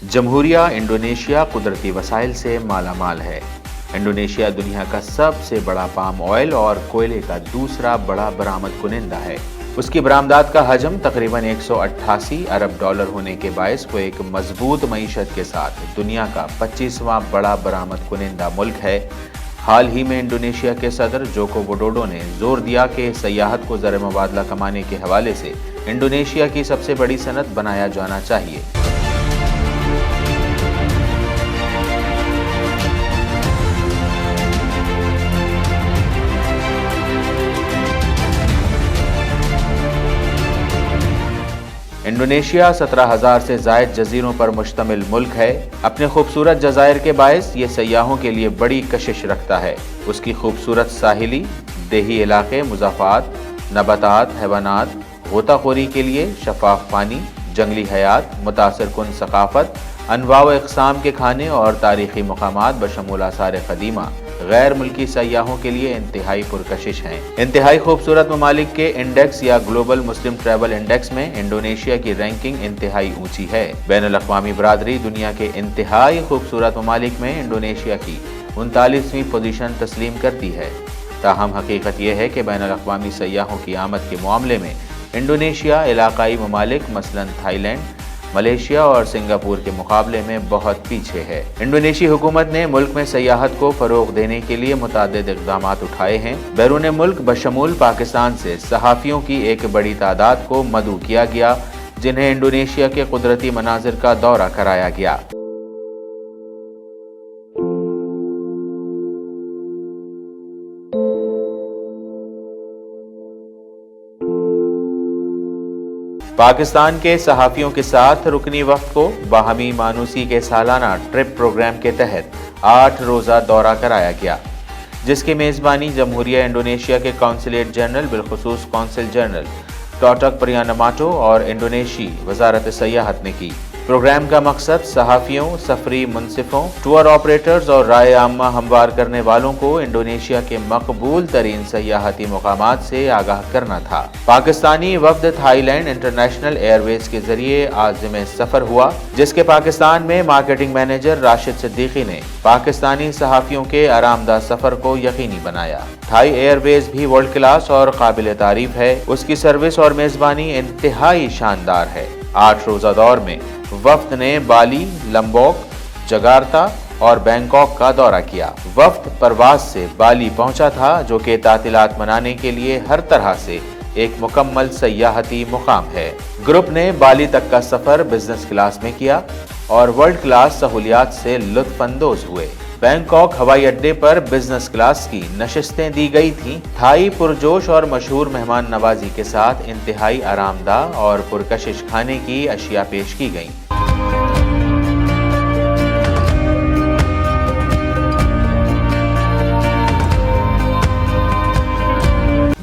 जमहूरिया Indonesia कुदरती वसाइल से माला माल है। इंडोनेशिया दुनिया का सबसे बड़ा पाम ऑयल और कोयले का दूसरा बड़ा बरामद कुनिंदा है। उसकी बरामदात का हजम तकरीबन 188 अरब डॉलर होने के बायस वो एक मजबूत मईशत के साथ दुनिया का 25वां बड़ा बरामद कुनिंदा मुल्क है। हाल ही में इंडोनेशिया के सदर जोको विडोडो ने जोर दिया कि सयाहत को ज़र मुबादला कमाने के हवाले से इंडोनेशिया की सबसे बड़ी सनत बनाया जाना चाहिए। इंडोनेशिया 17,000 से जायद जजीरों पर मुश्तमिल मुल्क है। अपने खूबसूरत जज़ायर के बायस ये सयाहों के लिए बड़ी कशिश रखता है। उसकी खूबसूरत साहिली, देही इलाके, मुज़ाफ़ात, नबातात, हैवानात, गोताखोरी के लिए शफाफ पानी, जंगली हयात, मुतासिर कुन सकाफत, अनवा व इक़साम के खाने और तारीख़ी मकामात बशमूल आसार क़दीमा गैर मुल्की सयाहों के लिए इंतहाई पुरकशिश हैं। इंतहाई खूबसूरत ममालिक के इंडेक्स या ग्लोबल मुस्लिम ट्रैवल इंडेक्स में इंडोनेशिया की रैंकिंग इंतहाई ऊंची है। बैनुल-अक़वामी बरादरी दुनिया के इंतहाई खूबसूरत ममालिक में इंडोनेशिया की 39वीं पोजीशन तस्लीम करती है। ताहम हकीकत यह है कि बैनुल-अक़वामी सयाहों की आमद के मामले में इंडोनेशिया इलाकाई ममालिक मसलन थाईलैंड, मलेशिया और सिंगापुर के मुकाबले में बहुत पीछे है। इंडोनेशियाई हुकूमत ने मुल्क में सयाहत को फरोग देने के लिए मुतादिद इक़दामात उठाए हैं। बैरून मुल्क बशमूल पाकिस्तान से सहाफ़ियों की एक बड़ी तादाद को मदऊ किया गया, जिन्हें इंडोनेशिया के कुदरती मनाजिर का दौरा कराया गया। पाकिस्तान के सहाफ़ियों के साथ रुकनी वफ़द को बाहमी मानूसी के सालाना ट्रिप प्रोग्राम के तहत 8 रोज़ा दौरा कराया गया, जिसकी मेज़बानी जमहूरिया इंडोनेशिया के कौंसलेट जनरल बिलखुसूस कौंसिल जनरल टोटक प्रियानमाटो और इंडोनेशी वजारत सयाहत ने की। प्रोग्राम का मकसद सहाफ़ियों, सफरी मुनसिफ़ों, टूर ऑपरेटर्स और राय आम्मा हमवार करने वालों को इंडोनेशिया के मकबूल तरीन सयाहती मुकामात से आगाह करना था। पाकिस्तानी वफ़द थाईलैंड इंटरनेशनल एयरवेज के जरिए आज़िम सफ़र हुआ, जिसके पाकिस्तान में मार्केटिंग मैनेजर राशिद सिद्दीकी ने पाकिस्तानी सहाफ़ियों के आरामदा सफ़र को यकीनी बनाया। थाई एयरवेज भी वर्ल्ड क्लास और काबिल तारीफ है। उसकी सर्विस और मेज़बानी इंतहाई शानदार है। 8 रोज़ा दौर में वफ़द ने बाली, लंबोक, जगार्ता और बैंकॉक का दौरा किया। वफ़द परवाज से बाली पहुंचा था, जो कि तातिलात मनाने के लिए हर तरह से एक मुकम्मल सयाहती मुकाम है। ग्रुप ने बाली तक का सफ़र बिजनेस क्लास में किया और वर्ल्ड क्लास सहूलियात से लुत्फ़अंदोज़ हुए। बैंकॉक हवाई अड्डे पर बिजनेस क्लास की नशिस्तें दी गई थीं। थाई पुरजोश और मशहूर मेहमान नवाजी के साथ इंतहाई आरामदा और पुरकशिश खाने की अशिया पेश की गईं।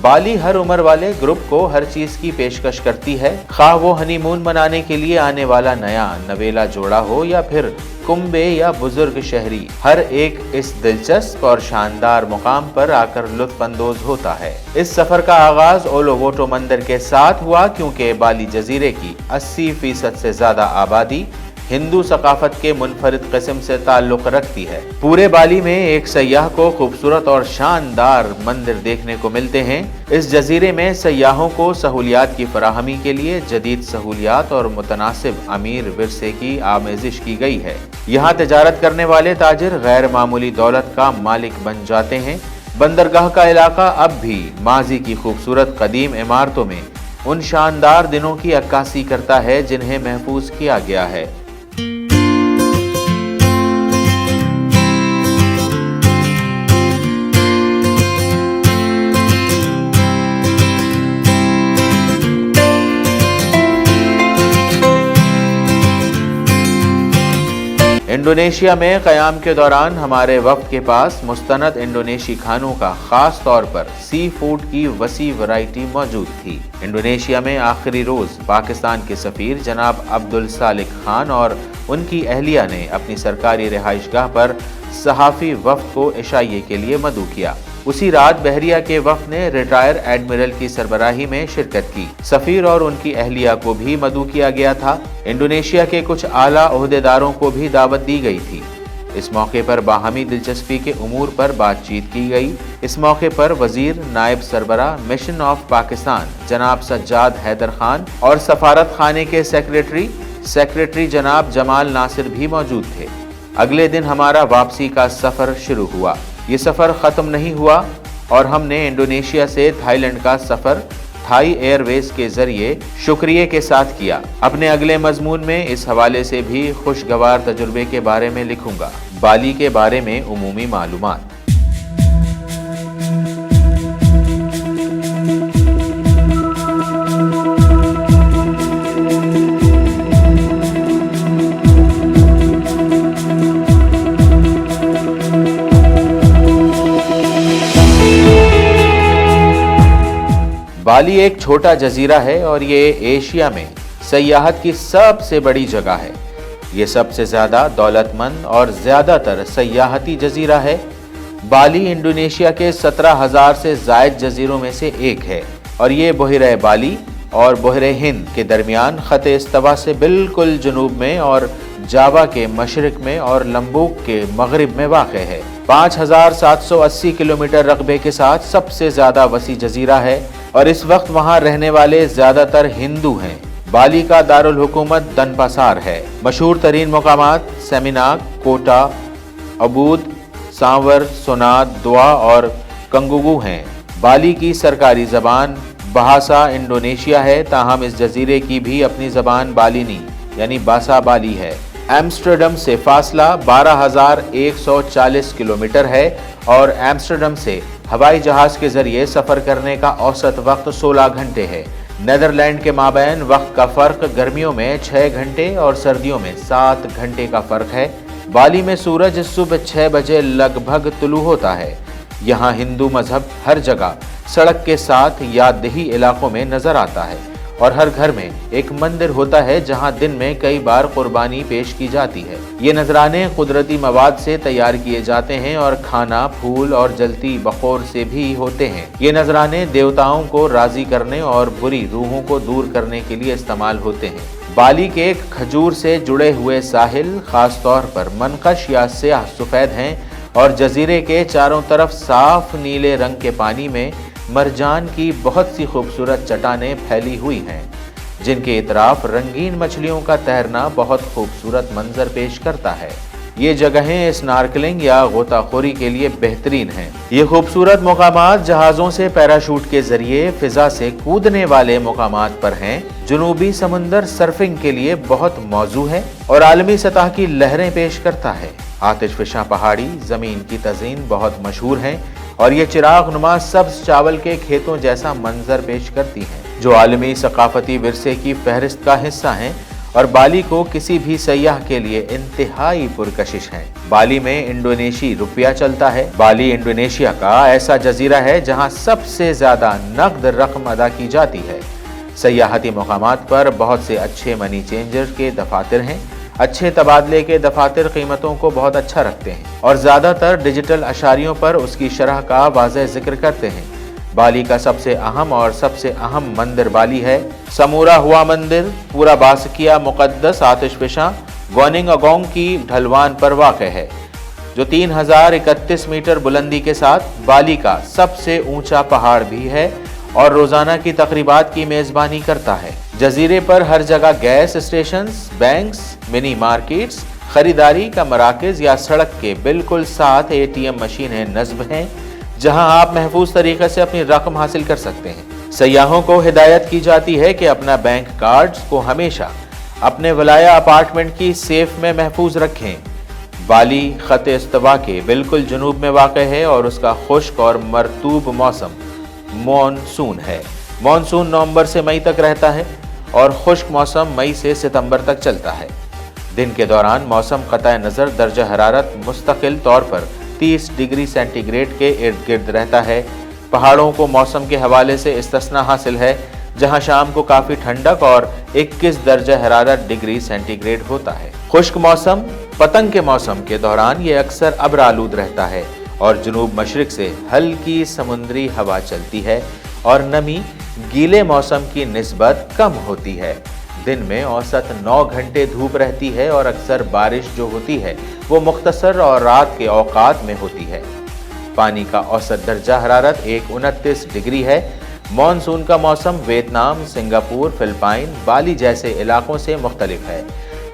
बाली हर उम्र वाले ग्रुप को हर चीज की पेशकश करती है, खा वो हनीमून मनाने के लिए आने वाला नया नवेला जोड़ा हो या फिर कुंबे या बुजुर्ग शहरी, हर एक इस दिलचस्प और शानदार मुकाम पर आकर लुत्फअंदोज होता है। इस सफर का आगाज ओलोवोटो मंदिर के साथ हुआ, क्योंकि बाली जजीरे की 80% से ज्यादा आबादी हिंदू सकाफत के मुनफरिद किस्म से ताल्लुक रखती है। पूरे बाली में एक सयाह को खूबसूरत और शानदार मंदिर देखने को मिलते हैं। इस जजीरे में सयाहों को सहूलियात की फराहमी के लिए जदीद सहूलियात और मुतनासिब अमीर विरसे की आमेजिश की गई है। यहाँ तिजारत करने वाले ताजिर गैर मामूली दौलत का मालिक बन जाते हैं। बंदरगाह का इलाका अब भी माजी की खूबसूरत कदीम इमारतों में उन शानदार दिनों की अक्कासी करता है जिन्हें महफूज किया गया है। इंडोनेशिया में क़याम के दौरान हमारे वफ़द के पास मुस्तनद इंडोनेशी खानों का ख़ास तौर पर सी फूड की वसी वैरायटी मौजूद थी। इंडोनेशिया में आखिरी रोज़ पाकिस्तान के सफ़ीर जनाब अब्दुल सालिक खान और उनकी अहलिया ने अपनी सरकारी रिहाइशगाह पर सहाफ़ी वफ़द को इशाइये के लिए मदऊ किया। उसी रात बहरिया के वफ्द ने रिटायर एडमिरल की सरबराही में शिरकत की। सफीर और उनकी अहलिया को भी मदऊ किया गया था। इंडोनेशिया के कुछ आला ओहदेदारों को भी दावत दी गई थी। इस मौके पर बाहमी दिलचस्पी के उमूर पर बातचीत की गई। इस मौके पर वजीर नायब सरबरा मिशन ऑफ पाकिस्तान जनाब सज्जाद हैदर खान और सफारत खाने के सेक्रेटरी जनाब जमाल नासिर भी मौजूद थे। अगले दिन हमारा वापसी का सफर शुरू हुआ। ये सफर खत्म नहीं हुआ और हमने इंडोनेशिया से थाईलैंड का सफर थाई एयरवेज के जरिए शुक्रिया के साथ किया। अपने अगले मजमून में इस हवाले से भी खुशगवार तजुर्बे के बारे में लिखूंगा। बाली के बारे में उमूमी मालूमात। बाली एक छोटा जजीरा है और ये एशिया में सयाहत की सबसे बड़ी जगह है। ये सबसे ज़्यादा दौलतमंद और ज़्यादातर सयाहती जजीरा है। बाली इंडोनेशिया के 17,000 से ज़ायद जजीरों में से एक है और ये बहरे बाली और बहरे हिंद के दरमियान ख़त इस्तवा से बिल्कुल जनूब में और जावा के मशरक में और लम्बोक के मगरिब में वाक़ है। 5,780 किलोमीटर रकबे के साथ सबसे ज़्यादा वसी जजीरा है और इस वक्त वहाँ रहने वाले ज़्यादातर हिंदू हैं। बाली का दारुल हुकूमत दनपासार है। मशहूर तरीन मकामात सेमिनाक, कोटा, अबूद, सांवर, सोनाद, दुआ और कंगुगू हैं। बाली की सरकारी ज़बान बहासा इंडोनेशिया है, ताहम इस जजीरे की भी अपनी ज़बान बालिनी यानी बासा बाली है। एम्स्टर्डम से फासला 12,140 किलोमीटर है और एम्स्टर्डम से हवाई जहाज के जरिए सफर करने का औसत वक्त 16 घंटे है। नेदरलैंड के माबैन वक्त का फर्क गर्मियों में 6 घंटे और सर्दियों में 7 घंटे का फर्क है। बाली में सूरज सुबह 6 बजे लगभग तुलू होता है। यहाँ हिंदू मजहब हर जगह सड़क के साथ या देही इलाकों में नजर आता है और हर घर में एक मंदिर होता है जहां दिन में कई बार कुर्बानी पेश की जाती है। ये नजराने कुदरती मवाद से तैयार किए जाते हैं और खाना, फूल और जलती बखोर से भी होते हैं। ये नजराने देवताओं को राजी करने और बुरी रूहों को दूर करने के लिए इस्तेमाल होते हैं। बाली के खजूर से जुड़े हुए साहिल खास तौर पर मनकश या स्याह सफेद हैं और जजीरे के चारों तरफ साफ नीले रंग के पानी में मरजान की बहुत सी खूबसूरत चट्टानें फैली हुई हैं, जिनके इतराफ रंगीन मछलियों का तैरना बहुत खूबसूरत मंजर पेश करता है। ये जगहें स्नॉर्कलिंग या गोताखोरी के लिए बेहतरीन हैं। ये खूबसूरत मकामात जहाज़ों से पैराशूट के जरिए फिजा से कूदने वाले मकामात पर हैं। जनूबी समंदर सर्फिंग के लिए बहुत मौजू है और आलमी सतह की लहरें पेश करता है। आतिशफिशा पहाड़ी जमीन की तज़ीन बहुत मशहूर है और ये चिराग नुमा सब्ज चावल के खेतों जैसा मंजर पेश करती हैं, जो आलमी सकाफती विरसे की फहरिस्त का हिस्सा हैं और बाली को किसी भी सयाह के लिए इंतहाई पुरकशिश हैं। बाली में इंडोनेशी रुपया चलता है। बाली इंडोनेशिया का ऐसा जजीरा है जहां सबसे ज्यादा नकद रकम अदा की जाती है। सयाहती मकामात पर बहुत से अच्छे मनी चेंजर के दफातर हैं। अच्छे तबादले के दफातर कीमतों को बहुत अच्छा रखते हैं और ज़्यादातर डिजिटल अशारियों पर उसकी शरह का वाज़ेह जिक्र करते हैं। बाली का सबसे अहम मंदिर बाली है। समूरा हुआ मंदिर पूरा बासकिया मुक़द्दस आतिशफिशा गोनिंग अगोंग की ढलवान पर वाक़ है, जो 3031 मीटर बुलंदी के साथ बाली का सबसे ऊंचा पहाड़ भी है और रोजाना की तकरीबात की मेजबानी करता है। जजीरे पर हर जगह gas stations, banks, mini markets, खरीदारी का मराकज या सड़क के बिल्कुल साथ ATM मशीनें नस्ब हैं, जहां आप महफूज तरीके से अपनी रकम हासिल कर सकते हैं। सयाहों को हिदायत की जाती है कि अपना बैंक कार्ड्स को हमेशा अपने वलाया अपार्टमेंट की सेफ में महफूज रखें। बाली खत इस्तवा के बिल्कुल जनूब में वाक़ है और उसका खुश्क और मरतूब मौसम मॉनसून है। मॉनसून नवंबर से मई तक रहता है और खुश्क मौसम मई से सितंबर तक चलता है। दिन के दौरान मौसम क़तई नज़र दर्जा हरारत मुस्तकिल तौर पर 30 डिग्री सेंटीग्रेड के इर्द गिर्द रहता है। पहाड़ों को मौसम के हवाले से इस्तिस्ना हासिल है, जहां शाम को काफ़ी ठंडक और 21 दर्जा हरारत डिग्री सेंटीग्रेड होता है। खुश्क मौसम पतंग के मौसम के दौरान ये अक्सर अब्र आलूद रहता है اور جنوب مشرق سے ہلکی سمندری ہوا چلتی ہے اور نمی گیلے موسم کی نسبت کم ہوتی ہے۔ دن میں اوسط 9 گھنٹے دھوپ رہتی ہے اور اکثر بارش جو ہوتی ہے وہ مختصر اور رات کے اوقات میں ہوتی ہے۔ پانی کا اوسط درجہ حرارت 29 ڈگری ہے۔ مانسون کا موسم ویتنام، سنگاپور، فلپائن، بالی جیسے علاقوں سے مختلف ہے۔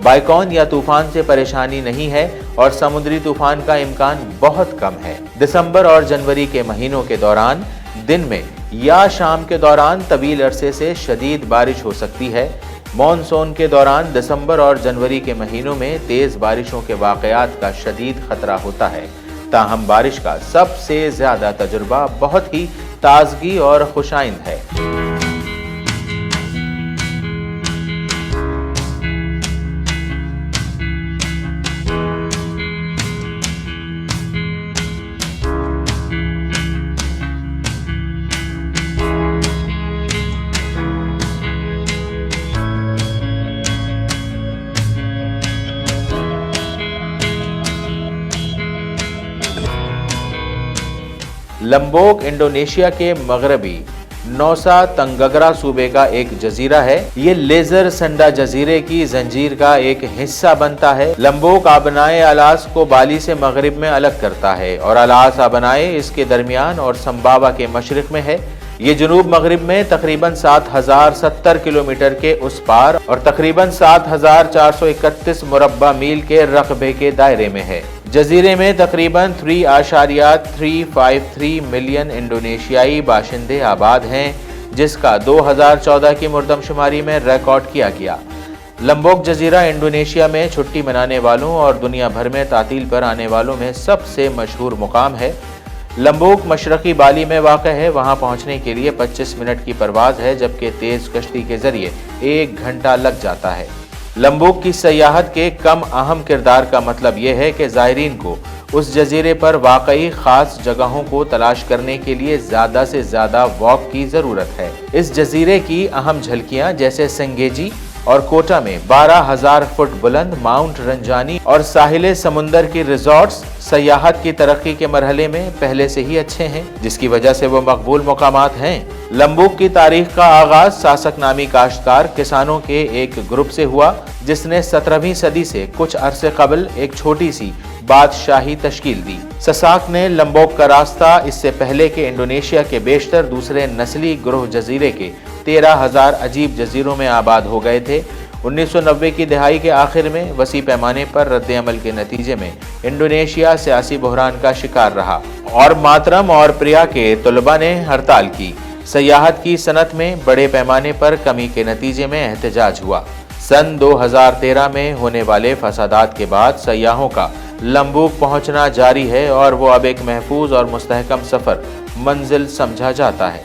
بائیکون یا طوفان سے پریشانی نہیں ہے اور سمندری طوفان کا امکان بہت کم ہے۔ دسمبر اور جنوری کے مہینوں کے دوران دن میں یا شام کے دوران طویل عرصے سے شدید بارش ہو سکتی ہے۔ مانسون کے دوران دسمبر اور جنوری کے مہینوں میں تیز بارشوں کے واقعات کا شدید خطرہ ہوتا ہے، تاہم بارش کا سب سے زیادہ تجربہ بہت ہی تازگی اور خوشائند ہے۔ لمبوک انڈونیشیا کے مغربی نوسا تنگگرا صوبے کا ایک جزیرہ ہے۔ یہ لیزر سنڈا جزیرے کی زنجیر کا ایک حصہ بنتا ہے۔ لمبوک آبنائے الاس کو بالی سے مغرب میں الگ کرتا ہے اور الاس آبنائے اس کے درمیان اور سمباوا کے مشرق میں ہے۔ یہ جنوب مغرب میں تقریباً 7070 کلومیٹر کے اس پار اور تقریباً 7431 مربع میل کے رقبے کے دائرے میں ہے۔ جزیرے میں تقریباً 3.353 ملین انڈونیشیائی باشندے آباد ہیں، جس کا 2014 کی مردم شماری میں ریکارڈ کیا گیا۔ لمبوک جزیرہ انڈونیشیا میں چھٹی منانے والوں اور دنیا بھر میں تعطیل پر آنے والوں میں سب سے مشہور مقام ہے۔ لمبوک مشرقی بالی میں واقع ہے۔ وہاں پہنچنے کے لیے 25 منٹ کی پرواز ہے، جبکہ تیز کشتی کے ذریعے 1 گھنٹہ لگ جاتا ہے۔ لمبوک کی سیاحت کے کم اہم کردار کا مطلب یہ ہے کہ زائرین کو اس جزیرے پر واقعی خاص جگہوں کو تلاش کرنے کے لیے زیادہ سے زیادہ واک کی ضرورت ہے۔ اس جزیرے کی اہم جھلکیاں جیسے سنگیجی اور کوٹا میں 12,000 فٹ بلند ماؤنٹ رنجانی اور ساحل سمندر کی ریزورٹس سیاحت کی ترقی کے مرحلے میں پہلے سے ہی اچھے ہیں، جس کی وجہ سے وہ مقبول مقامات ہیں۔ لمبوک کی تاریخ کا آغاز ساسک نامی کاشتکار کسانوں کے ایک گروپ سے ہوا، جس نے 17ویں صدی سے کچھ عرصے قبل ایک چھوٹی سی بادشاہی تشکیل دی۔ سساک نے لمبوک کا راستہ اس سے پہلے کہ انڈونیشیا کے بیشتر دوسرے نسلی گروہ جزیرے کے 13,000 عجیب جزیروں میں آباد ہو گئے تھے۔ 1990 کی دہائی کے آخر میں وسیع پیمانے پر رد عمل کے نتیجے میں انڈونیشیا سیاسی بحران کا شکار رہا اور ماترم اور پریا کے طلباء نے ہڑتال کی۔ سیاحت کی صنعت میں بڑے پیمانے پر کمی کے نتیجے میں احتجاج ہوا۔ سن 2013 میں ہونے والے فسادات کے بعد سیاحوں کا لمبوک پہنچنا جاری ہے اور وہ اب ایک محفوظ اور مستحکم سفر منزل سمجھا جاتا ہے۔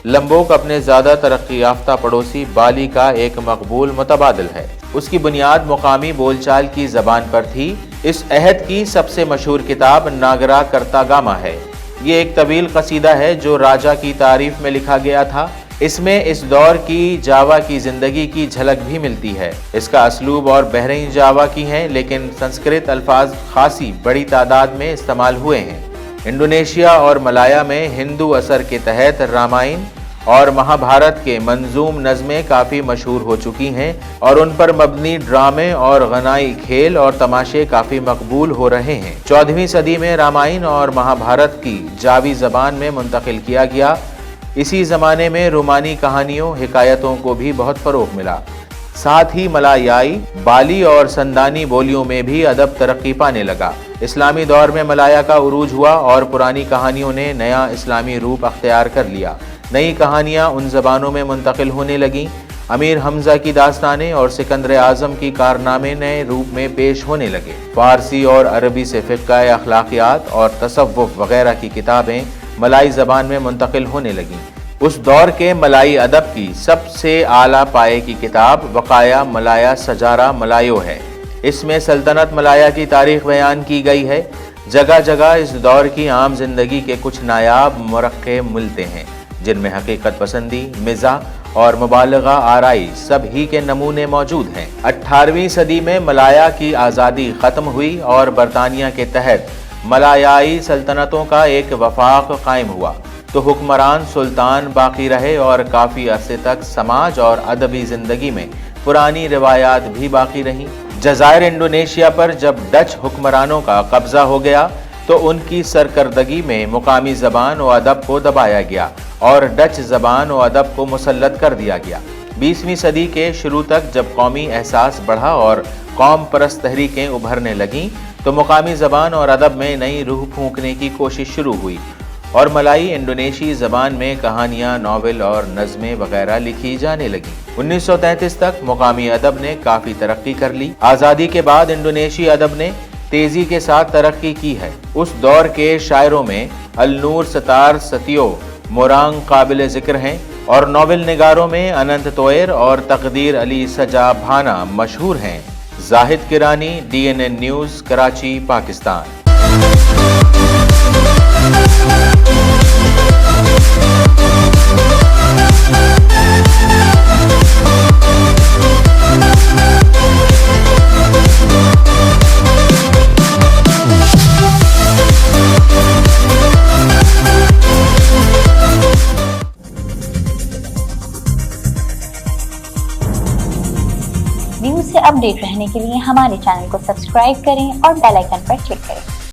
لمبوک اپنے زیادہ ترقی یافتہ پڑوسی بالی کا ایک مقبول متبادل ہے۔ اس کی بنیاد مقامی بول چال کی زبان پر تھی۔ اس عہد کی سب سے مشہور کتاب ناگرا کرتاگاما ہے۔ یہ ایک طویل قصیدہ ہے جو راجا کی تعریف میں لکھا گیا تھا۔ اس میں اس دور کی جاوا کی زندگی کی جھلک بھی ملتی ہے۔ اس کا اسلوب اور بحرین جاوا کی ہیں، لیکن سنسکرت الفاظ خاصی بڑی تعداد میں استعمال ہوئے ہیں۔ انڈونیشیا اور ملایا میں ہندو اثر کے تحت رامائن اور مہابھارت کے منظوم نظمیں کافی مشہور ہو چکی ہیں اور ان پر مبنی ڈرامے اور غنائی کھیل اور تماشے کافی مقبول ہو رہے ہیں۔ 14ویں صدی میں رامائن اور مہابھارت کی جاوی زبان میں منتقل کیا گیا۔ اسی زمانے میں رومانی کہانیوں، حکایتوں کو بھی بہت فروغ ملا۔ ساتھ ہی ملایائی، بالی اور سندانی بولیوں میں بھی ادب ترقی پانے لگا۔ اسلامی دور میں ملایا کا عروج ہوا اور پرانی کہانیوں نے نیا اسلامی روپ اختیار کر لیا۔ نئی کہانیاں ان زبانوں میں منتقل ہونے لگیں۔ امیر حمزہ کی داستانیں اور سکندر اعظم کی کارنامے نئے روپ میں پیش ہونے لگے۔ فارسی اور عربی سے فقہ اخلاقیات اور تصوف وغیرہ کی کتابیں ملائی زبان میں منتقل ہونے لگیں۔ اس دور کے ملائی ادب کی سب سے اعلیٰ پائے کی کتاب وقایا ملایا سجارہ ملایو ہے۔ اس میں سلطنت ملایا کی تاریخ بیان کی گئی ہے۔ جگہ جگہ اس دور کی عام زندگی کے کچھ نایاب مرقع ملتے ہیں، جن میں حقیقت پسندی، مزاح اور مبالغہ آرائی سب ہی کے نمونے موجود ہیں۔ 18ویں صدی میں ملایا کی آزادی ختم ہوئی اور برطانیہ کے تحت ملایائی سلطنتوں کا ایک وفاق قائم ہوا تو حکمران سلطان باقی رہے اور کافی عرصے تک سماج اور ادبی زندگی میں پرانی روایات بھی باقی رہیں۔ جزائر انڈونیشیا پر جب ڈچ حکمرانوں کا قبضہ ہو گیا تو ان کی سرکردگی میں مقامی زبان و ادب کو دبایا گیا اور ڈچ زبان و ادب کو مسلط کر دیا گیا۔ 20ویں صدی کے شروع تک جب قومی احساس بڑھا اور قوم پرست تحریکیں ابھرنے لگیں تو مقامی زبان اور ادب میں نئی روح پھونکنے کی کوشش شروع ہوئی اور ملائی انڈونیشی زبان میں کہانیاں، ناول اور نظمیں وغیرہ لکھی جانے لگیں۔ 1933 تک مقامی ادب نے کافی ترقی کر لی۔ آزادی کے بعد انڈونیشی ادب نے تیزی کے ساتھ ترقی کی ہے۔ اس دور کے شاعروں میں النور ستار ستیو مورانگ قابل ذکر ہیں اور ناول نگاروں میں اننت تویر اور تقدیر علی سجا بھانا مشہور ہیں۔ زاہد کرانی، DNN news, Karachi, Pakistan. News سے اپ ڈیٹ رہنے کے لیے ہمارے چینل کو سبسکرائب کریں اور بیل آئیکن پر کلک کریں۔